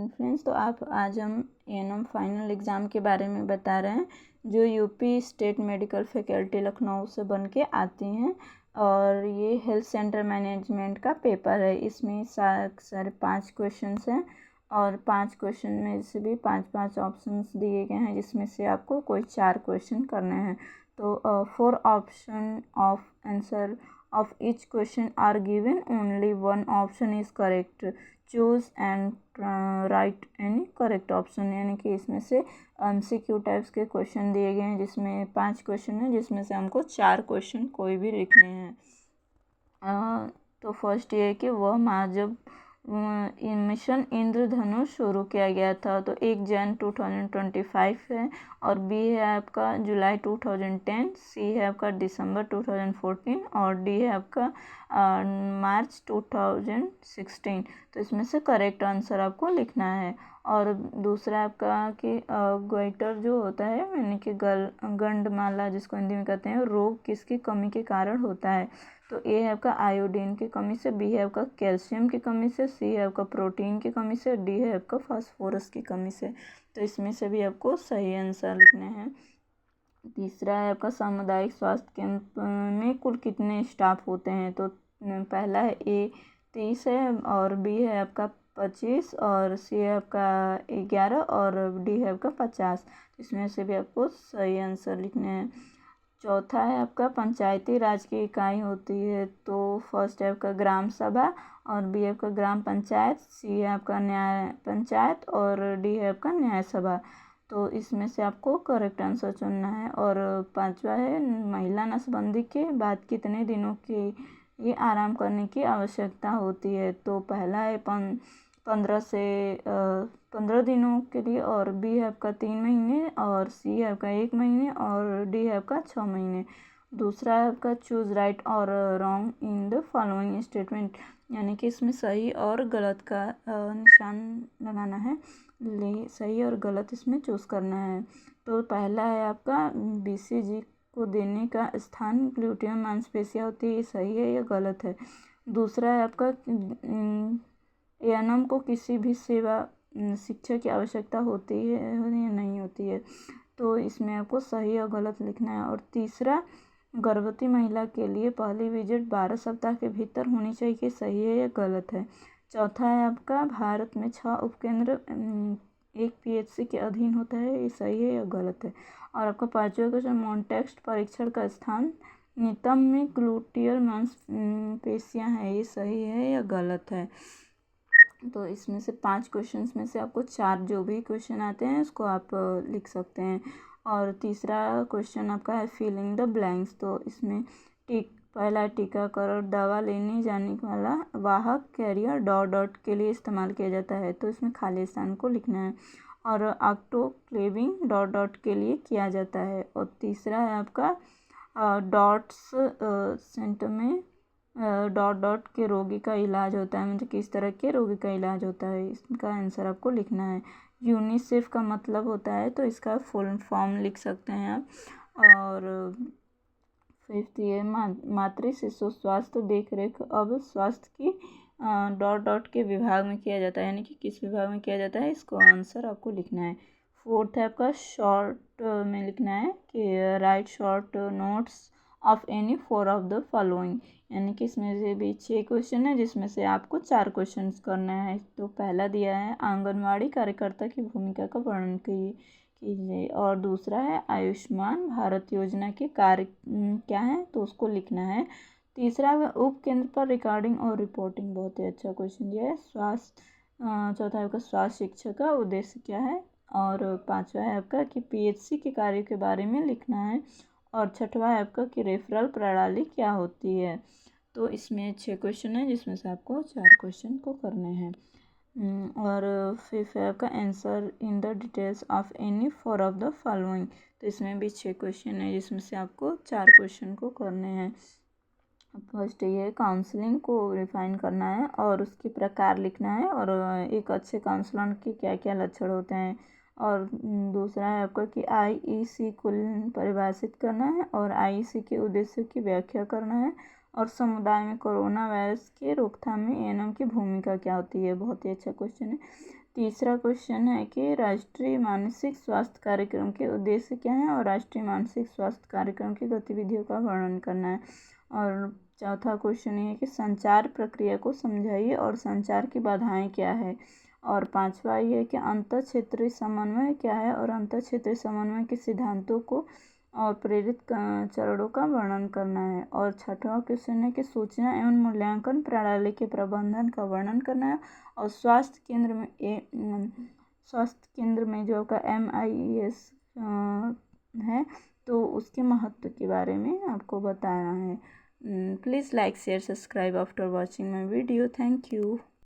Morning friends. तो आज हम एएनएम फाइनल एग्ज़ाम के बारे में बता रहे हैं जो UP state medical faculty Lucknow से बन के आती हैं। और ये हेल्थ सेंटर मैनेजमेंट का पेपर है। इसमें सारे 5 क्वेश्चंस हैं और 5 क्वेश्चन में से भी 5 ऑप्शंस दिए गए हैं जिसमें से आपको कोई 4 क्वेश्चन करने हैं। तो 4 option of answer of each question are given, only one option is correct. Choose and write any correct option। यानी कि इसमें से MCQ टाइप्स के क्वेश्चन दिए गए हैं जिसमें 5 क्वेश्चन हैं जिसमें से हमको 4 क्वेश्चन कोई भी लिखने हैं। तो फर्स्ट ये है कि वह माह जब मिशन इंद्रधनुष शुरू किया गया था। तो 1 जन 2025 है और बी है आपका जुलाई 2010, सी है आपका दिसंबर 2014 और डी है आपका मार्च 2016। तो इसमें से करेक्ट आंसर आपको लिखना है। और दूसरा आपका कि गोइटर जो होता है यानी कि गंडमाला जिसको हिंदी में कहते हैं, रोग किसकी कमी के कारण होता है। तो ए है आपका आयोडीन की कमी से, बी है आपका कैल्शियम की कमी से, सी है आपका प्रोटीन की कमी से, डी है आपका फास्फोरस की कमी से। तो इसमें से भी आपको सही आंसर लिखने हैं। तीसरा है आपका सामुदायिक स्वास्थ्य केंद्र में कुल कितने स्टाफ होते हैं। तो पहला है ए 30 है और बी है आपका 25 और सी है आपका 11 और डी है आपका 50। इसमें से भी आपको सही आंसर लिखने हैं। चौथा है आपका पंचायती राज की इकाई होती है। तो फर्स्ट है आपका ग्राम सभा और बी है आपका ग्राम पंचायत, सी है आपका न्याय पंचायत और डी है आपका न्याय सभा। तो इसमें से आपको करेक्ट आंसर चुनना है। और पांचवा है महिला नसबंदी के बाद कितने दिनों की ये आराम करने की आवश्यकता होती है। तो पहला है 15 दिनों के लिए और बी है आपका 3 महीने और सी है आपका 1 महीने और डी है आपका 6 महीने। दूसरा है आपका चूज राइट और wrong in the following statement, यानी कि इसमें सही और गलत का निशान लगाना है। सही और गलत इसमें चूज करना है। तो पहला है आपका BCG को देने का स्थान ग्लूटियम मांसपेशियाँ होती है, ये सही है या गलत है। दूसरा है आपका एएनएम को किसी भी सेवा शिक्षा की आवश्यकता होती है या नहीं होती है। तो इसमें आपको सही और गलत लिखना है। और तीसरा गर्भवती महिला के लिए पहली विजिट 12 सप्ताह के भीतर होनी चाहिए, सही है या गलत है। चौथा है आपका भारत में 6 उपकेंद्र 1 PHC के अधीन होता है, ये सही है या गलत है। और आपका 5वां क्वेश्चन मॉन्टेक्स्ट परीक्षण का स्थान नितंब में ग्लूटियल मांसपेशियाँ हैं, ये सही है या गलत है। तो इसमें से 5 क्वेश्चंस में से आपको 4 जो भी क्वेश्चन आते हैं उसको आप लिख सकते हैं। और तीसरा क्वेश्चन आपका है फिलिंग द ब्लैंक्स। तो इसमें पहला टीकाकरण दवा लेने जाने वाला वाहक कैरियर डॉट के लिए इस्तेमाल किया जाता है, तो इसमें खाली स्थान को लिखना है। और ऑटोक्लेविंग डॉट के लिए किया जाता है। और तीसरा है आपका डॉट्स सेंटर में डॉट के रोगी का इलाज होता है, मतलब किस तरह के रोगी का इलाज होता है, इसका आंसर आपको लिखना है। यूनिसेफ का मतलब होता है, तो इसका फुल फॉर्म लिख सकते हैं आप। और फिफ्थ ये मातृ शिशु स्वास्थ्य देख रेख अब स्वास्थ्य की डॉट के विभाग में किया जाता है, यानी कि किस विभाग में किया जाता है, इसको आंसर आपको लिखना है। फोर्थ है आपका शॉर्ट में लिखना है कि right short notes of any 4 of the following, यानी कि इसमें से भी 6 क्वेश्चन है जिसमें से आपको 4 क्वेश्चन करना है। तो पहला दिया है आंगनवाड़ी कार्यकर्ता की भूमिका का वर्णन कीजिए। और दूसरा है आयुष्मान भारत योजना के कार्य क्या है, तो उसको लिखना है। तीसरा है उप केंद्र पर रिकॉर्डिंग और रिपोर्टिंग, बहुत ही अच्छा क्वेश्चन दिया है। चौथा है आपका स्वास्थ्य शिक्षा का उद्देश्य क्या है। और 5वां है आपका कि PHC के कार्य के बारे में लिखना है। और 6वां है आपका कि रेफरल प्रणाली क्या होती है। तो इसमें 6 क्वेश्चन है जिसमें से आपको 4 क्वेश्चन को करने हैं। और फिफ्थ है आपका answer in the details of any 4 of the following. तो इसमें भी 6 क्वेश्चन है जिसमें से आपको 4 क्वेश्चन को करने हैं। फर्स्ट ये काउंसलिंग को रिफाइन करना है और उसके प्रकार लिखना है और एक अच्छे काउंसलर के क्या क्या लक्षण होते हैं। और दूसरा है आपका कि IEC को परिभाषित करना है और IEC के उद्देश्य की व्याख्या करना है। और समुदाय में कोरोना वायरस के रोकथाम में एएनएम की भूमिका क्या होती है। बहुत ही अच्छा क्वेश्चन है। तीसरा क्वेश्चन है कि राष्ट्रीय मानसिक स्वास्थ्य कार्यक्रम के उद्देश्य क्या हैं और राष्ट्रीय मानसिक स्वास्थ्य कार्यक्रम की गतिविधियों का वर्णन करना है। और चौथा क्वेश्चन ये है कि संचार प्रक्रिया को समझाइए और संचार की बाधाएं क्या है। और पांचवा ये है कि अंतर क्षेत्रीय समन्वय क्या है और अंतर क्षेत्रीय समन्वय के सिद्धांतों को और प्रेरित चरणों का वर्णन करना है। और छठवां क्वेश्चन है कि सूचना एवं मूल्यांकन प्रणाली के प्रबंधन का वर्णन करना है। और स्वास्थ्य केंद्र में जो का MIS है तो उसके महत्व के बारे में आपको बताना है। Please like share subscribe after watching my video. Thank you.